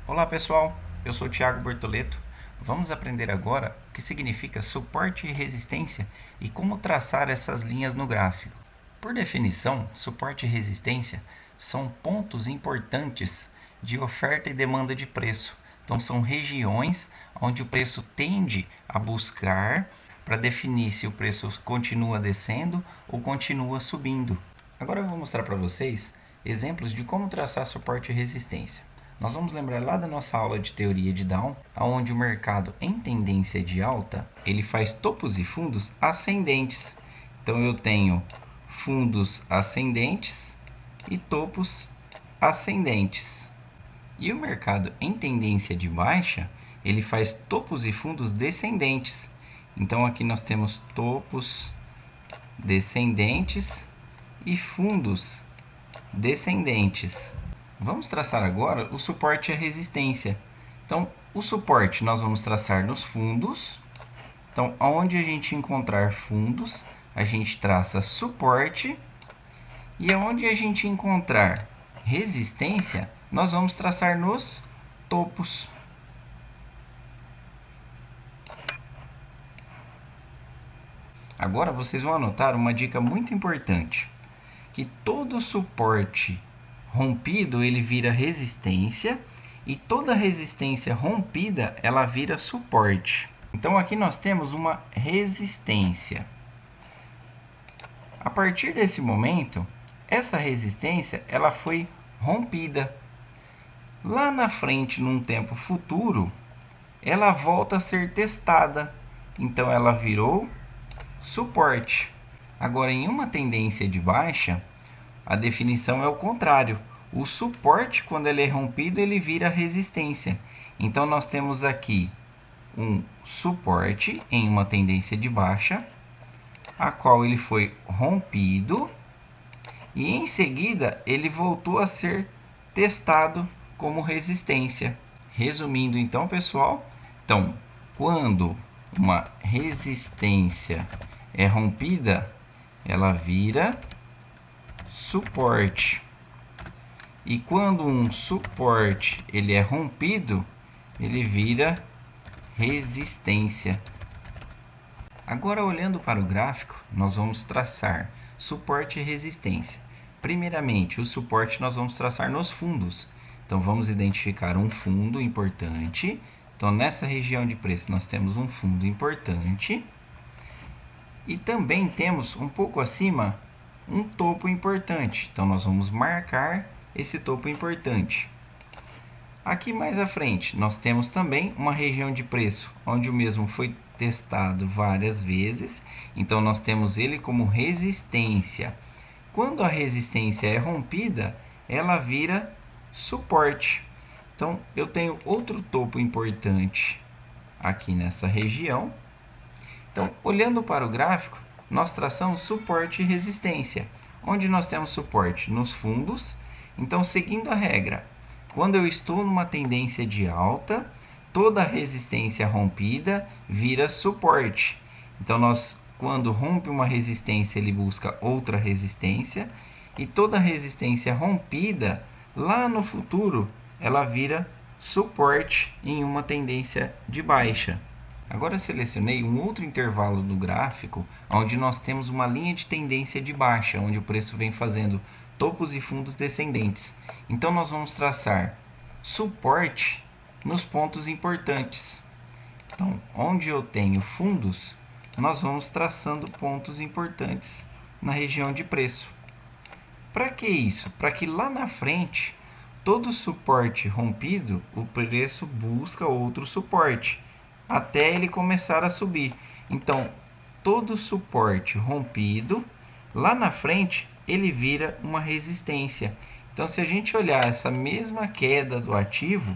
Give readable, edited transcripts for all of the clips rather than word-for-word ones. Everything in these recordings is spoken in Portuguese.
Olá pessoal, eu sou o Thiago Bortoleto. Vamos aprender agora o que significa suporte e resistência e como traçar essas linhas no gráfico. Por definição, suporte e resistência são pontos importantes de oferta e demanda de preço. Então são regiões onde o preço tende a buscar para definir se o preço continua descendo ou continua subindo. Agora eu vou mostrar para vocês exemplos de como traçar suporte e resistência. Nós vamos lembrar lá da nossa aula de teoria de Down, onde o mercado em tendência de alta, ele faz topos e fundos ascendentes. Então eu tenho fundos ascendentes e topos ascendentes. E o mercado em tendência de baixa, ele faz topos e fundos descendentes. Então aqui nós temos topos descendentes e fundos descendentes. Vamos traçar agora o suporte e a resistência. Então, o suporte nós vamos traçar nos fundos. Então, onde a gente encontrar fundos, a gente traça suporte. E onde a gente encontrar resistência, nós vamos traçar nos topos. Agora vocês vão anotar uma dica muito importante, que todo suporte rompido ele vira resistência e toda resistência rompida ela vira suporte. Então aqui nós temos uma resistência. A partir desse momento, essa resistência ela foi rompida. Lá na frente, num tempo futuro, ela volta a ser testada. Então ela virou suporte. Agora, em uma tendência de baixa, a definição é o contrário. O suporte, quando ele é rompido, ele vira resistência. Então, nós temos aqui um suporte em uma tendência de baixa, a qual ele foi rompido e, em seguida, ele voltou a ser testado como resistência. Resumindo, então, pessoal, quando uma resistência é rompida, ela vira suporte. E quando um suporte ele é rompido, ele vira resistência. Agora, olhando para o gráfico, nós vamos traçar suporte e resistência. Primeiramente, o suporte nós vamos traçar nos fundos. Então, vamos identificar um fundo importante. Então, nessa região de preço, nós temos um fundo importante. E também temos um pouco acima um topo importante. Então, nós vamos marcar esse topo importante. Aqui mais à frente, nós temos também uma região de preço, onde o mesmo foi testado várias vezes. Então, nós temos ele como resistência. Quando a resistência é rompida, ela vira suporte. Então, eu tenho outro topo importante aqui nessa região. Então, olhando para o gráfico, nós traçamos suporte e resistência. Onde nós temos suporte? Nos fundos. Então, seguindo a regra, quando eu estou numa tendência de alta, toda resistência rompida vira suporte. Então, quando rompe uma resistência, ele busca outra resistência. E toda resistência rompida, lá no futuro, ela vira suporte em uma tendência de baixa. Agora eu selecionei um outro intervalo do gráfico, onde nós temos uma linha de tendência de baixa, onde o preço vem fazendo topos e fundos descendentes. Então, nós vamos traçar suporte nos pontos importantes. Então, onde eu tenho fundos, nós vamos traçando pontos importantes na região de preço. Para que isso? Para que lá na frente, todo suporte rompido, o preço busca outro suporte, até ele começar a subir. Então, todo suporte rompido, lá na frente, ele vira uma resistência. Então, se a gente olhar essa mesma queda do ativo,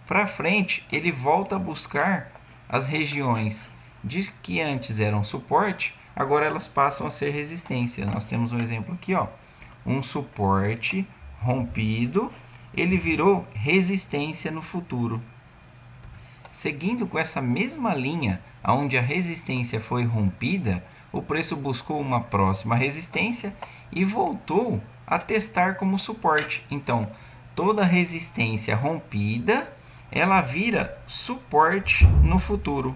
para frente, ele volta a buscar as regiões de que antes eram suporte, agora elas passam a ser resistência. Nós temos um exemplo aqui, ó, um suporte rompido, ele virou resistência no futuro. Seguindo com essa mesma linha, onde a resistência foi rompida, o preço buscou uma próxima resistência e voltou a testar como suporte. Então, toda resistência rompida, ela vira suporte no futuro.